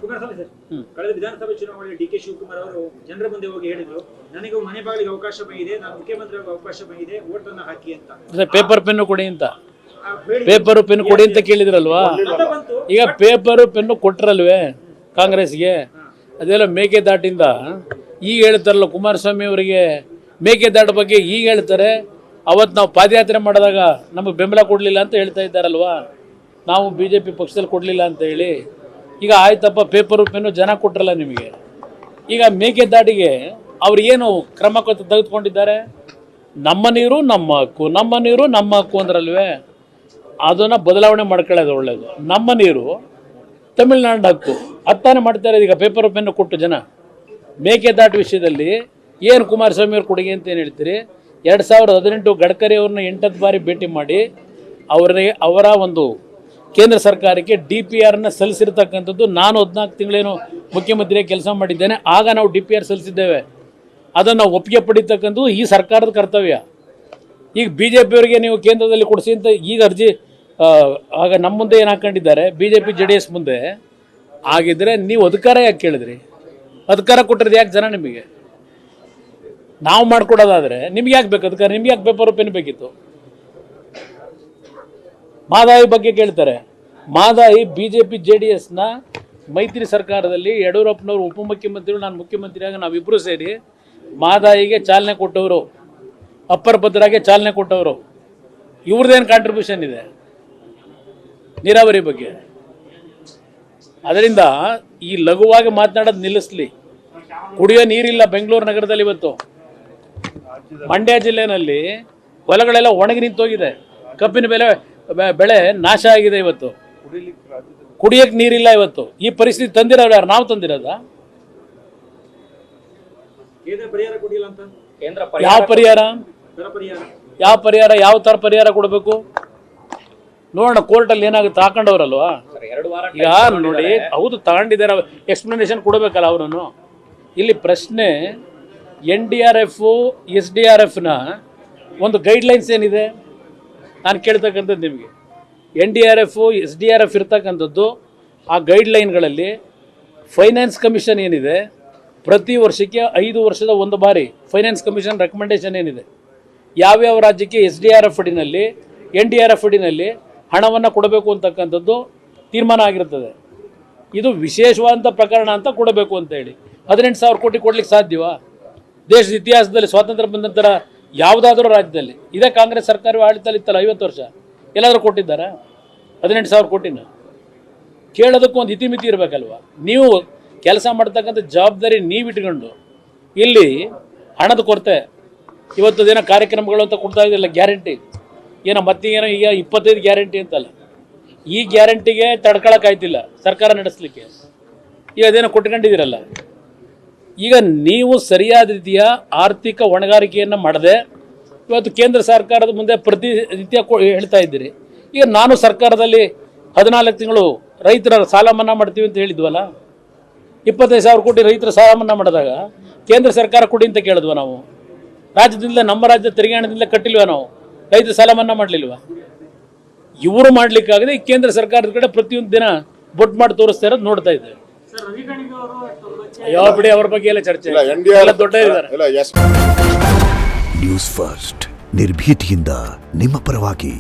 Kumaraswamy sir, ಕಳೆದ ವಿಧಾನಸಭೆ ಚುನಾವಣೆಯಲ್ಲಿ ಡಿ ಕೆ ಶಿವಕುಮಾರ್ ಅವರು ಜನರ ಮುಂದೆ ಹೋಗಿ ಹೇಳಿದ್ರು, ನನಗೆ ಮನೆ ಬಾಗಿಲಿಗೆ ಅವಕಾಶ ಬಂದಿದೆ, ನಾನು ಮುಖ್ಯಮಂತ್ರಿ ಆಗೋ ಅವಕಾಶ ಬಂದಿದೆ, ವೋಟ್ ಅನ್ನು ಹಾಕಿ ಅಂತ. ಪೇಪರ್ ಪೆನ್ನು ಕೊಡಿ ಅಂತ, ಪೇಪರ್ ಪೆನ್ನು ಕೊಡಿ ಅಂತ ಕೇಳಿದ್ರಲ್ವಾ? ಈಗ ಪೇಪರ್ ಪೆನ್ನು ಕೊಟ್ರಲ್ವೇ ಕಾಂಗ್ರೆಸ್ಗೆ? ಅದೆಲ್ಲ ಮೇಕೆದಾಟಿಂದ ಈಗ ಹೇಳ್ತಾರಲ್ಲ ಕುಮಾರಸ್ವಾಮಿ ಅವರಿಗೆ, ಮೇಕೆದಾಟ ಬಗ್ಗೆ ಈಗ ಹೇಳ್ತಾರೆ. ಅವತ್ತು ನಾವು ಪಾದಯಾತ್ರೆ ಮಾಡಿದಾಗ ನಮಗೆ ಬೆಂಬಲ ಕೊಡಲಿಲ್ಲ ಅಂತ ಹೇಳ್ತಾ ಇದ್ದಾರಲ್ವಾ, ನಾವು BJP ಪಕ್ಷದಲ್ಲಿ ಕೊಡಲಿಲ್ಲ ಅಂತ ಹೇಳಿ. ಈಗ ಆಯ್ತಪ್ಪ, ಪೇಪರು ಪೆನ್ನು ಜನ ಕೊಟ್ರಲ್ಲ ನಿಮಗೆ. ಈಗ ಮೇಕೆದಾಟಿಗೆ ಅವ್ರು ಏನು ಕ್ರಮ ತೆಗೆದುಕೊಂಡಿದ್ದಾರೆ? ನಮ್ಮ ನೀರು ನಮ್ಮ ಹಕ್ಕು, ನಮ್ಮ ನೀರು ನಮ್ಮ ಹಕ್ಕು ಅಂದ್ರಲ್ವೇ? ಅದನ್ನು ಬದಲಾವಣೆ ಮಾಡ್ಕೊಳ್ಳೋದು ಒಳ್ಳೆಯದು. ನಮ್ಮ ನೀರು ತಮಿಳ್ನಾಡು ಹಕ್ಕು ಅತ್ತಾನೆ ಮಾಡ್ತಾರೆ. ಈಗ ಪೇಪರ್ ಪೆನ್ನು ಕೊಟ್ಟು ಜನ ಮೇಕೆದಾಟು ವಿಷಯದಲ್ಲಿ ಏನು ಕುಮಾರಸ್ವಾಮಿ ಅವ್ರ ಕೊಡುಗೆ ಅಂತ ಏನು ಹೇಳ್ತೀರಿ? 2018 ಗಡ್ಕರಿ ಅವ್ರನ್ನ 8 ಬಾರಿ ಭೇಟಿ ಮಾಡಿ ಅವರ ಒಂದು ಕೇಂದ್ರ ಸರ್ಕಾರಕ್ಕೆ DPRನ ಸಲ್ಲಿಸಿರ್ತಕ್ಕಂಥದ್ದು. ನಾನು 14 ತಿಂಗಳೇನು ಮುಖ್ಯಮಂತ್ರಿಯಾಗಿ ಕೆಲಸ ಮಾಡಿದ್ದೇನೆ, ಆಗ ನಾವು DPR ಸಲ್ಲಿಸಿದ್ದೇವೆ. ಅದನ್ನು ಒಪ್ಪಿಗೆ ಪಡಿತಕ್ಕಂಥದ್ದು ಈ ಸರ್ಕಾರದ ಕರ್ತವ್ಯ. ಈಗ BJP ಅವರಿಗೆ ನೀವು ಕೇಂದ್ರದಲ್ಲಿ ಕೊಡಿಸಿ ಅಂತ ಈಗ ಅರ್ಜಿ ಆಗ ನಮ್ಮ ಮುಂದೆ ಏನು ಹಾಕೊಂಡಿದ್ದಾರೆ BJP JDS ಮುಂದೆ. ಆಗಿದ್ರೆ ನೀವು ಅಧಿಕಾರ ಯಾಕೆ ಕೇಳಿದ್ರಿ? ಅಧಿಕಾರ ಕೊಟ್ಟಿರೋದು ಯಾಕೆ ಜನ ನಿಮಗೆ? ನಾವು ಮಾಡ್ಕೊಡೋದಾದರೆ ನಿಮ್ಗೆ ಯಾಕೆ ಬೇಕು ಅಧಿಕಾರ? ನಿಮ್ಗೆ ಯಾಕೆ ಪೇಪರ್ ಪೆನ್ ಬೇಕಿತ್ತು? ಮಾದಾಯಿ ಬಗ್ಗೆ ಕೇಳ್ತಾರೆ. ಮಾದಾಯಿ BJP JDSನ ಮೈತ್ರಿ ಸರ್ಕಾರದಲ್ಲಿ ಯಡಿಯೂರಪ್ಪನವರು ಉಪಮುಖ್ಯಮಂತ್ರಿಗಳು, ನಾನು ಮುಖ್ಯಮಂತ್ರಿಯಾಗಿ ನಾವಿಬ್ಬರು ಸೇರಿ ಮಾದಾಯಿಗೆ ಚಾಲನೆ ಕೊಟ್ಟವರು, ಅಪ್ಪರ್ ಭದ್ರಾಗೆ ಚಾಲನೆ ಕೊಟ್ಟವರು. ಇವ್ರದ್ದೇನು ಕಾಂಟ್ರಿಬ್ಯೂಷನ್ ಇದೆ ನೀರಾವರಿ ಬಗ್ಗೆ? ಅದರಿಂದ ಈ ಲಘುವಾಗಿ ಮಾತನಾಡೋದು ನಿಲ್ಲಿಸಲಿ. ಕುಡಿಯೋ ನೀರಿಲ್ಲ ಬೆಂಗಳೂರು ನಗರದಲ್ಲಿ. ಇವತ್ತು ಮಂಡ್ಯ ಜಿಲ್ಲೆಯಲ್ಲಿ ಹೊಲಗಳೆಲ್ಲ ಒಣಗಿ ನಿಂತೋಗಿದೆ, ಕಬ್ಬಿನ ಬೆಳೆ ನಾಶ ಆಗಿದೆ. ಇವತ್ತು ಕುಡಿಯಕ್ಕೆ ನೀರಿಲ್ಲ. ಇವತ್ತು ಈ ಪರಿಸ್ಥಿತಿ ತಂದಿರೋರು ಯಾರು? ನಾವು ತಂದಿರೋದ? ಯಾವ ಪರಿಹಾರ? ಯಾವ ಪರಿಹಾರ? ಯಾವ ಥರ ಪರಿಹಾರ ಕೊಡಬೇಕು ನೋಡೋಣ. ಕೋರ್ಟಲ್ಲಿ ಏನಾಗುತ್ತೆ ಹಾಕೊಂಡವ್ರಲ್ವಾ? ಈಗ ನೋಡಿ, ಹೌದು ತಗೊಂಡಿದ್ದಾರೆ, ಎಕ್ಸ್ಪ್ಲನೇಷನ್ ಕೊಡಬೇಕಲ್ಲ ಅವರನ್ನು. ಇಲ್ಲಿ ಪ್ರಶ್ನೆ NDRF SDRFನ ಒಂದು ಗೈಡ್ಲೈನ್ಸ್ ಏನಿದೆ ನಾನು ಕೇಳ್ತಕ್ಕಂಥದ್ದು ನಿಮಗೆ. NDRF SDRF ಇರ್ತಕ್ಕಂಥದ್ದು ಆ ಗೈಡ್ಲೈನ್ಗಳಲ್ಲಿ ಫೈನಾನ್ಸ್ ಕಮಿಷನ್ ಏನಿದೆ, ಪ್ರತಿ ವರ್ಷಕ್ಕೆ 5 ವರ್ಷದ ಒಂದು ಬಾರಿ ಫೈನಾನ್ಸ್ ಕಮಿಷನ್ ರೆಕಮೆಂಡೇಷನ್ ಏನಿದೆ, ಯಾವ್ಯಾವ ರಾಜ್ಯಕ್ಕೆ SDRF ಅಡಿನಲ್ಲಿ NDRF ಅಡಿನಲ್ಲಿ ಹಣವನ್ನು ಕೊಡಬೇಕು ಅಂತಕ್ಕಂಥದ್ದು ತೀರ್ಮಾನ ಆಗಿರ್ತದೆ. ಇದು ವಿಶೇಷವಾದಂಥ ಪ್ರಕರಣ ಅಂತ ಕೊಡಬೇಕು ಅಂತೇಳಿ 18,000 ಕೋಟಿ ಕೊಡ್ಲಿಕ್ಕೆ ಸಾಧ್ಯವಾ? ದೇಶದ ಇತಿಹಾಸದಲ್ಲಿ ಸ್ವಾತಂತ್ರ್ಯ ಬಂದ ನಂತರ ಯಾವುದಾದ್ರೂ ರಾಜ್ಯದಲ್ಲಿ ಇದೇ ಕಾಂಗ್ರೆಸ್ ಸರ್ಕಾರ ಆಡಳಿತದಲ್ಲಿ ಇತ್ತಲ್ಲ 50 ವರ್ಷ, ಎಲ್ಲಾದರೂ ಕೊಟ್ಟಿದ್ದಾರಾ 18,000 ಕೋಟಿನ? ಕೇಳೋದಕ್ಕೂ ಒಂದು ಇತಿಮಿತಿ ಇರಬೇಕಲ್ವ? ನೀವು ಕೆಲಸ ಮಾಡ್ತಕ್ಕಂಥ ಜವಾಬ್ದಾರಿ ನೀವು ಇಟ್ಕೊಂಡು ಇಲ್ಲಿ ಹಣದ ಕೊರತೆ, ಇವತ್ತು ದಿನ ಕಾರ್ಯಕ್ರಮಗಳು ಅಂತ ಕೊಡ್ತಾ ಇದ್ದಿಲ್ಲ, ಗ್ಯಾರಂಟಿ ಏನೋ ಮತ್ತೀಗೇನೋ ಈಗ 25 ಗ್ಯಾರಂಟಿ ಅಂತಲ್ಲ, ಈ ಗ್ಯಾರಂಟಿಗೆ ತಡ್ಕೊಳಕ್ಕಾಯ್ತಿಲ್ಲ ಸರ್ಕಾರ ನಡೆಸಲಿಕ್ಕೆ. ಈಗ ಅದೇನೋ ಕೊಟ್ಕೊಂಡಿದ್ದೀರಲ್ಲ. ಈಗ ನೀವು ಸರಿಯಾದ ರೀತಿಯ ಆರ್ಥಿಕ ಹೊಣೆಗಾರಿಕೆಯನ್ನು ಮಾಡದೆ ಇವತ್ತು ಕೇಂದ್ರ ಸರ್ಕಾರದ ಮುಂದೆ ಪ್ರತಿನಿತ್ಯ ಹೇಳ್ತಾ ಇದ್ದೀರಿ. ಈಗ ನಾನು ಸರ್ಕಾರದಲ್ಲಿ 14 ತಿಂಗಳು ರೈತರ ಸಾಲ ಮನ್ನಾ ಮಾಡ್ತೀವಿ ಅಂತ ಹೇಳಿದ್ವಲ್ಲ, 25,000 ಕೋಟಿ ರೈತರ ಸಾಲ ಮನ್ನಾ ಮಾಡಿದಾಗ ಕೇಂದ್ರ ಸರ್ಕಾರ ಕೊಡಿ ಅಂತ ಕೇಳಿದ್ವ ನಾವು? ರಾಜ್ಯದಿಂದ, ನಮ್ಮ ರಾಜ್ಯದ ತೆರಿಗೆ ಹಣದಿಂದ ಕಟ್ಟಿಲ್ವ ನಾವು? ರೈತರ ಸಾಲ ಮನ್ನಾ ಮಾಡಲಿಲ್ವಾ? ಇವರು ಮಾಡಲಿಕ್ಕಾಗದೆ ಈ ಕೇಂದ್ರ ಸರ್ಕಾರದ ಕಡೆ ಪ್ರತಿಯೊಂದು ದಿನ ಬೊಟ್ಟು ಮಾಡಿ ತೋರಿಸ್ತಾ ಇರೋದು ನೋಡ್ತಾ ಇದ್ದೇವೆ. ಯಾವ ಬಿಡಿ, ಅವ್ರ ಬಗ್ಗೆ ಎಲ್ಲ ಚರ್ಚೆ ಎಲ್ಲ ದೊಡ್ಡ ಇದ್ದಾರೆ. ನ್ಯೂಸ್ ಫಸ್ಟ್ ನಿರ್ಭೀತಿಯಿಂದ ನಿಮ್ಮ ಪರವಾಗಿ.